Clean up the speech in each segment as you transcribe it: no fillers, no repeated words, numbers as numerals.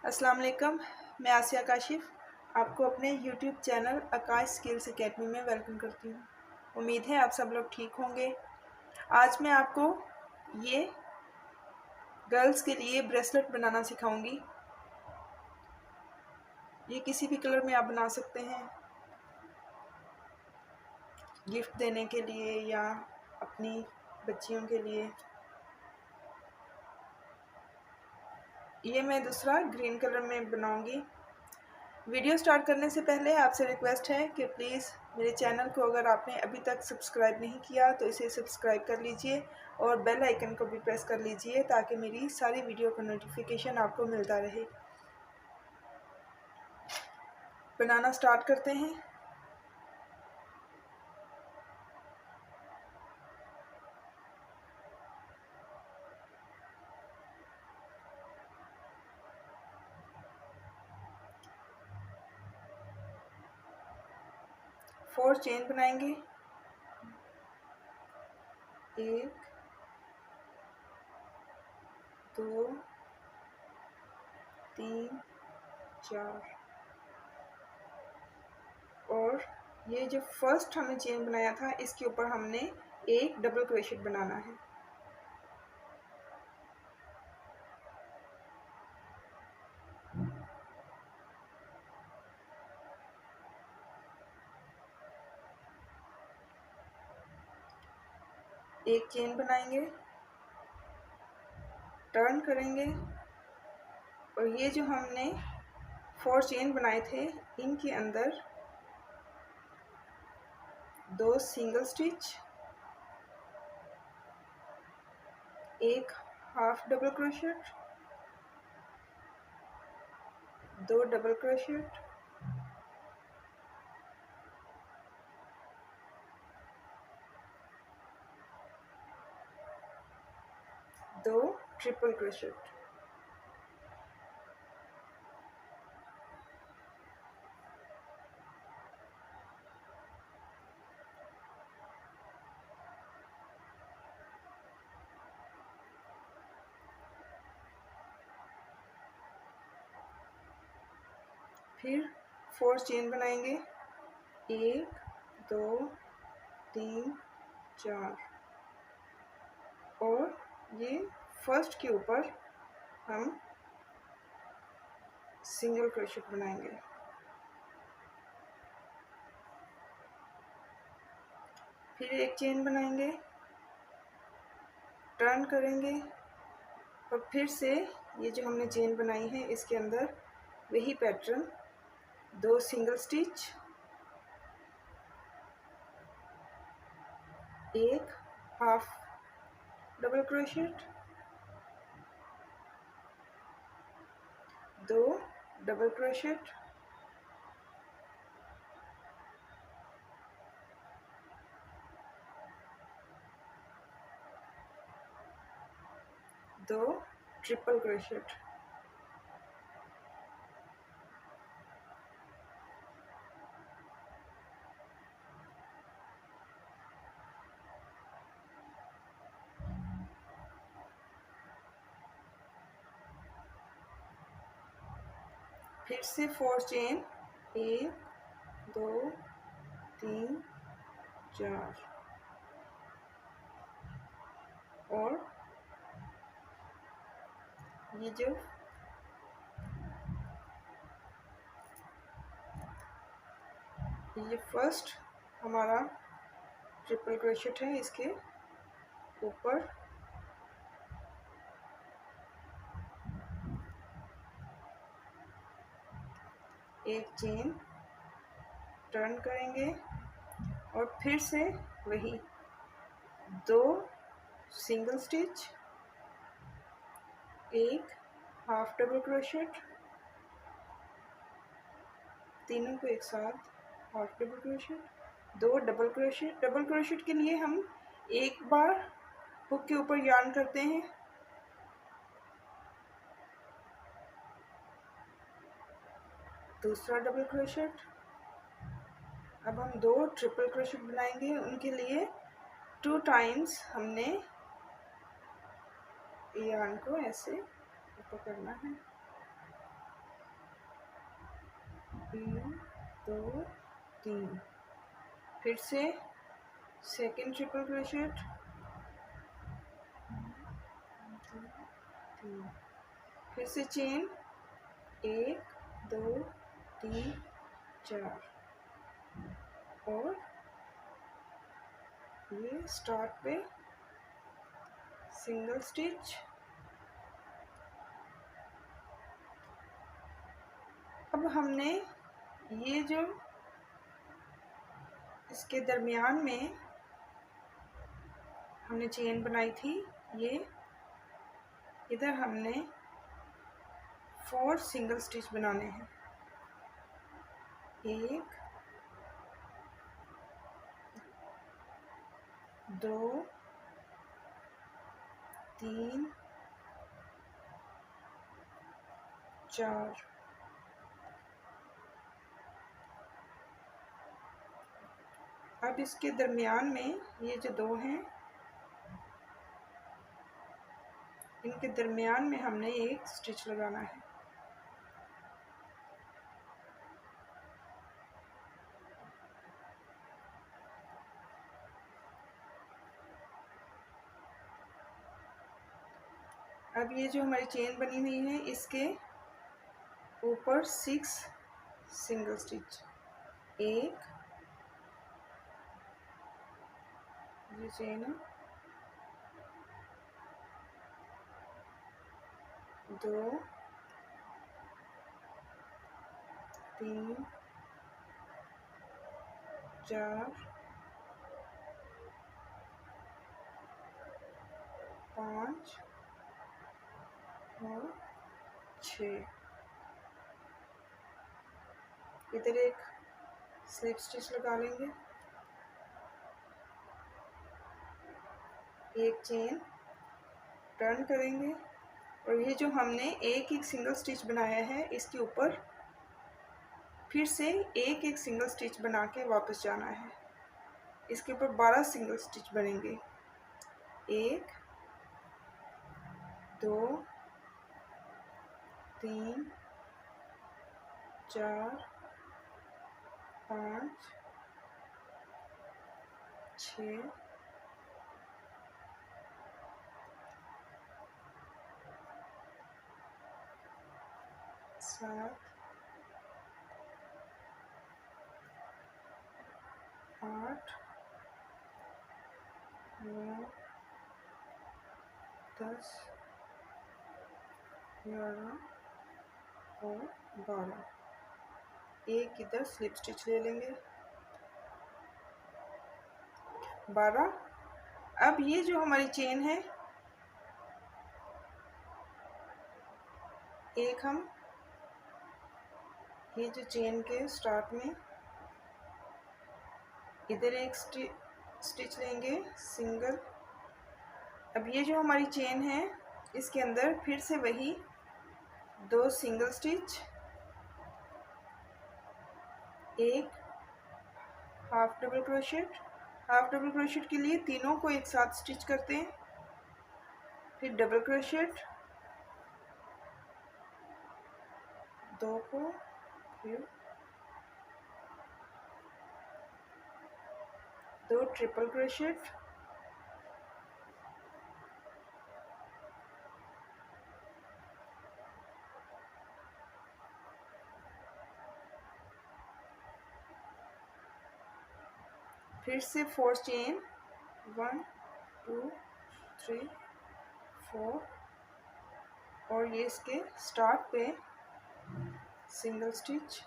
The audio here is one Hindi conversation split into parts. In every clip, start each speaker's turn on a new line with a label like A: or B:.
A: अस्सलाम वालेकुम। मैं आसिया काशिफ आपको अपने यूट्यूब चैनल आकाश स्किल्स एकेडमी में वेलकम करती हूँ। उम्मीद है आप सब लोग ठीक होंगे। आज मैं आपको ये गर्ल्स के लिए ब्रेसलेट बनाना सिखाऊंगी। ये किसी भी कलर में आप बना सकते हैं, गिफ्ट देने के लिए या अपनी बच्चियों के लिए। ये मैं दूसरा ग्रीन कलर में बनाऊंगी। वीडियो स्टार्ट करने से पहले आपसे रिक्वेस्ट है कि प्लीज़ मेरे चैनल को अगर आपने अभी तक सब्सक्राइब नहीं किया तो इसे सब्सक्राइब कर लीजिए और बेल आइकन को भी प्रेस कर लीजिए ताकि मेरी सारी वीडियो का नोटिफिकेशन आपको मिलता रहे। बनाना स्टार्ट करते हैं। फोर चेन बनाएंगे। 1 2 3 4 और ये जो फर्स्ट हमने चेन बनाया था इसके ऊपर हमने एक डबल क्रोशेट बनाना है। एक चेन बनाएंगे, टर्न करेंगे और ये जो हमने 4 चेन बनाए थे इनके अंदर 2 सिंगल स्टिच, एक half double crochet, 2 double crochet, दो ट्रिपल क्रोशेट। फिर 4 चेन बनाएंगे, 1 2 3 4 और ये फर्स्ट के ऊपर हम सिंगल क्रोशेट बनाएंगे। फिर एक चेन बनाएंगे, टर्न करेंगे और फिर से ये जो हमने चेन बनाई है इसके अंदर वही पैटर्न, 2 सिंगल स्टिच, एक half double crochet, 2 double crochet, दो ट्रिपल क्रोशेट। फिर से 4 चेन, 1 2 3 4 और ये जो ये फर्स्ट हमारा ट्रिपल क्रोशेट है, इसके ऊपर एक चेन, टर्न करेंगे और फिर से वही 2 सिंगल स्टिच, एक हाफ डबल क्रोशेट, तीनों को एक साथ half double crochet, 2 double crochet. Double crochet के लिए हम एक बार हुक के ऊपर यार्न करते हैं, दूसरा डबल क्रोशेट। अब हम 2 ट्रिपल क्रोशेट बनाएंगे, उनके लिए 2 टाइम्स हमने यार्न को ऐसे ऊपर करना है। 1 2 3, फिर से सेकेंड ट्रिपल क्रोशेट, 3, फिर से चेन 1 2 3 4, और ये स्टार्ट पे सिंगल स्टिच। अब हमने ये जो इसके दरमियान में हमने चेन बनाई थी, ये इधर हमने 4 सिंगल स्टिच बनाने हैं। 1 2 3 4, अब इसके दरमियान में ये जो 2 हैं, इनके दरमियान में हमने एक स्टिच लगाना है। अब ये जो हमारी चेन बनी हुई है, इसके ऊपर 6 सिंगल स्टिच, 1, ये चेन है, 2 3 4 5 और 6, इधर एक स्लिप स्टिच लगा लेंगे, एक चेन टर्न करेंगे, और ये जो हमने एक सिंगल स्टिच बनाया है, इसके ऊपर फिर से एक सिंगल स्टिच बना के वापस जाना है। इसके ऊपर 12 सिंगल स्टिच बनेंगे, 1 2 3 4 5 6 7 8 9 10 11 और 12, एक इधर स्लिप स्टिच ले लेंगे, 12। अब ये जो हमारी चेन है, एक हम ये जो चेन के स्टार्ट में इधर एक स्टिच लेंगे सिंगल। अब ये जो हमारी चेन है, इसके अंदर फिर से वही 2 सिंगल स्टिच, एक half double crochet. Half double crochet के लिए तीनों को एक साथ स्टिच करते हैं, फिर डबल क्रोशेट 2 को, फिर 2 ट्रिपल क्रोशेट, फिर से 4 चेन, 1 2 3 4, और ये इसके स्टार्ट पे सिंगल स्टिच,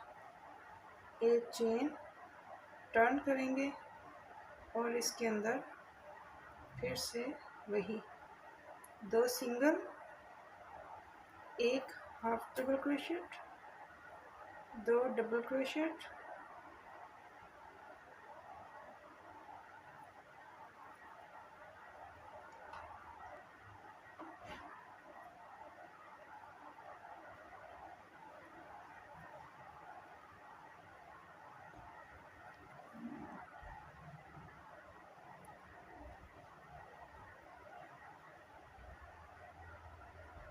A: एक चेन टर्न करेंगे, और इसके अंदर फिर से वही 2 सिंगल, एक half double crochet, 2 double crochet,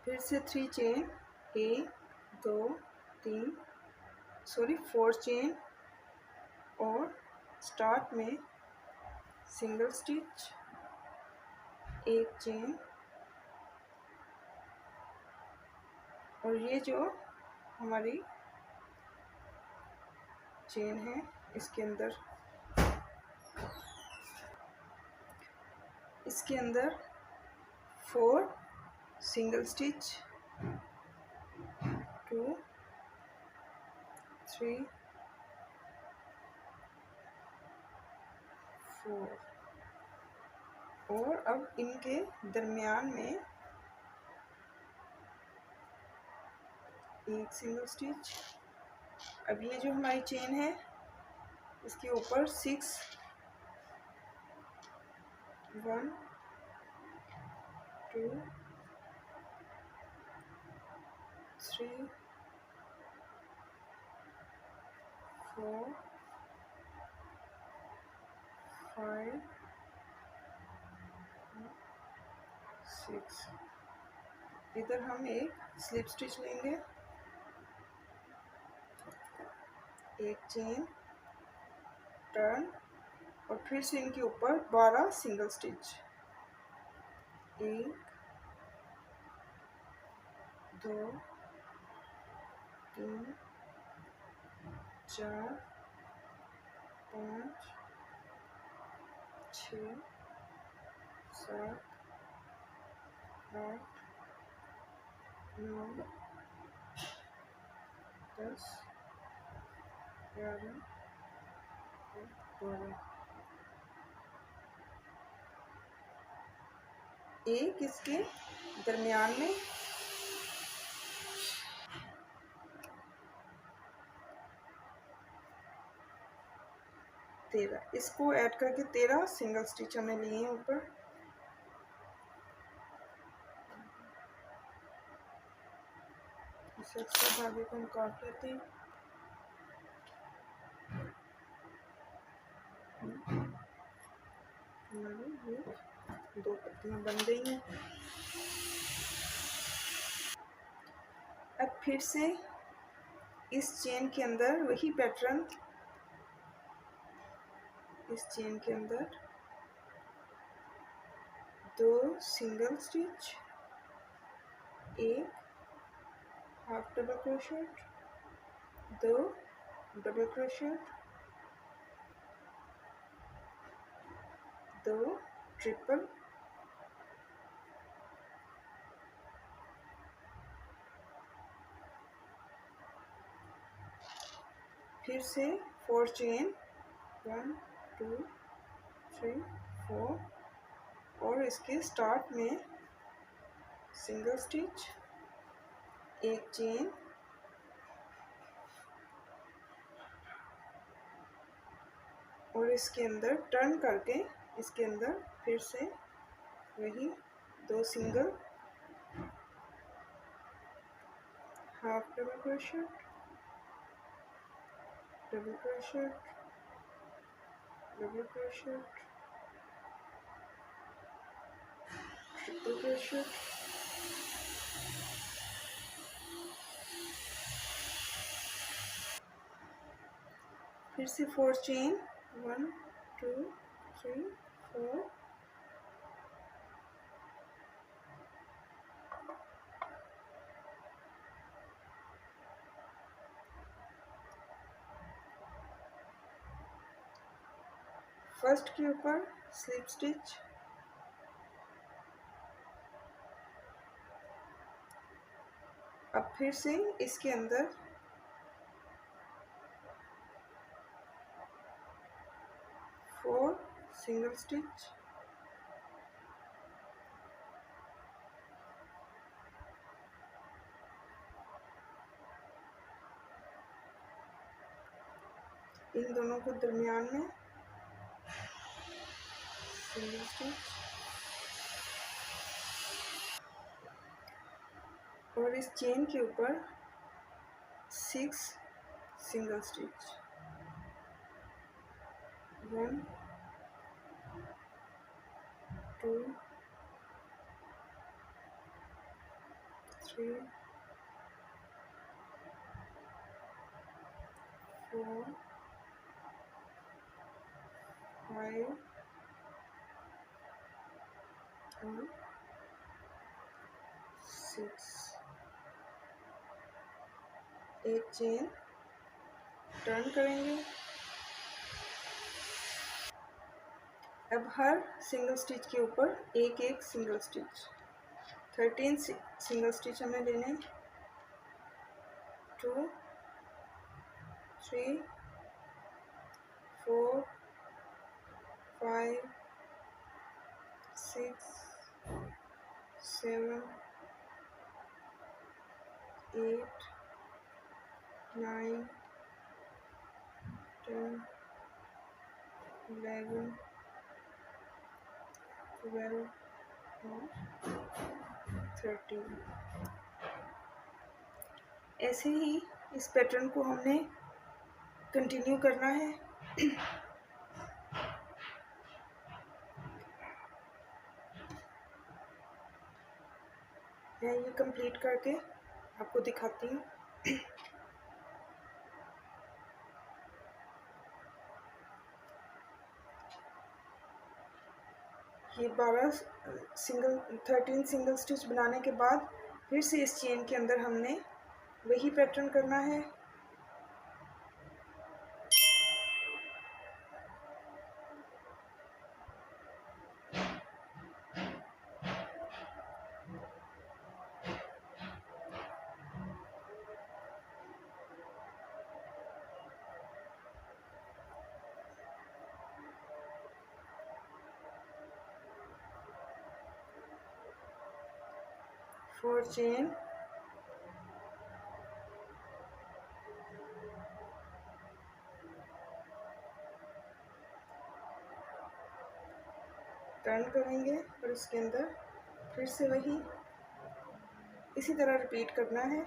A: फिर से 3 चेन, 1 2 3 सॉरी 4 चेन और स्टार्ट में सिंगल स्टिच, एक चेन, और ये जो हमारी चेन है इसके अंदर 4 सिंगल स्टिच, 2 3 4, और अब इनके दरमियान में एक सिंगल स्टिच। अब ये जो हमारी चेन है इसके ऊपर 6 1 2 3 4 5 6। इधर हम एक स्लिप स्टिच लेंगे, एक चेन, टर्न, और फिर से इनके ऊपर 12 सिंगल स्टिच, 1 2 3 4 5 6 7 8 9 10 11 12। एक इसके दरमियान में 13, इसको ऐड करके 13 सिंगल स्टिच हमें लिए हैं ऊपर। इस एक्स्ट्रा धागे को हम काट लेते हैं। हमारी ये 2 पत्तियां बन गई हैं। अब फिर से इस चेन के अंदर वही पैटर्न, इस चेन के अंदर 2 सिंगल स्टिच, एक half double crochet, 2 double crochet, 2 triple, फिर से 4 चेन, 1 2 3 4, और इसके स्टार्ट में सिंगल स्टिच, एक चेन, और इसके अंदर टर्न करके इसके अंदर फिर से वही 2 single, half double crochet, double crochet, double crochet, triple crochet, फिर से 4 चेन, 1 2 3 4, फर्स्ट के ऊपर स्लिप स्टिच, अब फिर से इसके अंदर 4 सिंगल स्टिच, इन दोनों को दरमियान में सिंगल स्टिच, और इस चेन के ऊपर 6 सिंगल स्टिच, 1 2 3 4 5 और 6, एक चेन टर्न करेंगे। अब हर सिंगल स्टिच के ऊपर एक एक सिंगल स्टिच, 13 सिंगल स्टिच हमें लेने। 2 3 4 5 6 7 8 9 10 11 12 और 13। ऐसे ही इस पैटर्न को हमने कंटिन्यू करना है। मैं ये कंप्लीट करके आपको दिखाती हूँ। ये 13 सिंगल स्टिच बनाने के बाद फिर से इस चेन के अंदर हमने वही पैटर्न करना है। फोर चेन, टर्न करेंगे और इसके अंदर फिर से वही इसी तरह रिपीट करना है।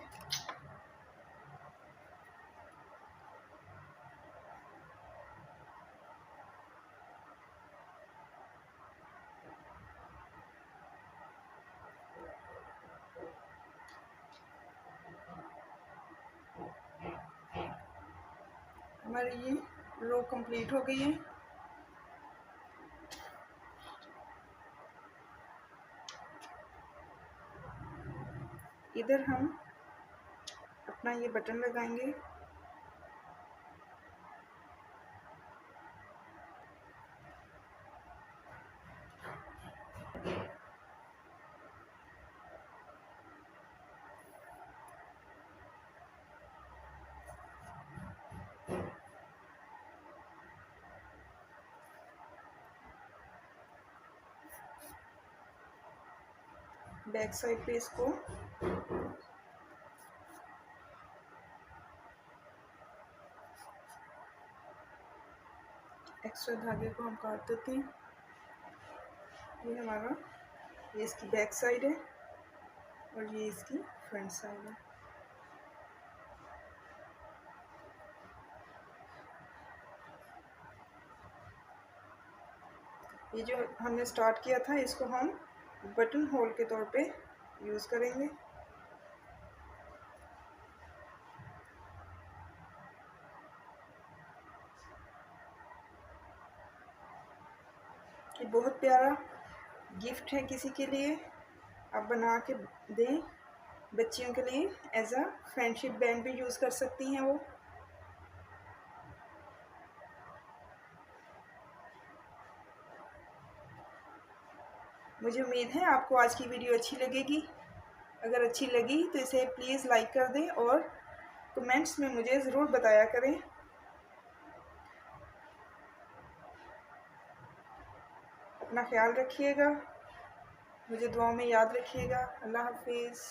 A: हमारी ये रो कंप्लीट हो गई है। इधर हम अपना ये बटन लगाएंगे। बैक साइड पे इसको एक्स्ट्रा धागे को हम काट देते हैं। ये हमारा, ये इसकी बैक साइड है और ये इसकी फ्रंट साइड है। ये जो हमने स्टार्ट किया था इसको हम बटन होल के तौर पे यूज़ करेंगे। ये बहुत प्यारा गिफ्ट है किसी के लिए, आप बना के दें बच्चियों के लिए। एज अ फ्रेंडशिप बैंड भी यूज़ कर सकती हैं वो। मुझे उम्मीद है आपको आज की वीडियो अच्छी लगेगी। अगर अच्छी लगी तो इसे प्लीज़ लाइक कर दें और कमेंट्स में मुझे ज़रूर बताया करें। अपना ख्याल रखिएगा, मुझे दुआओं में याद रखिएगा। अल्लाह हाफिज़।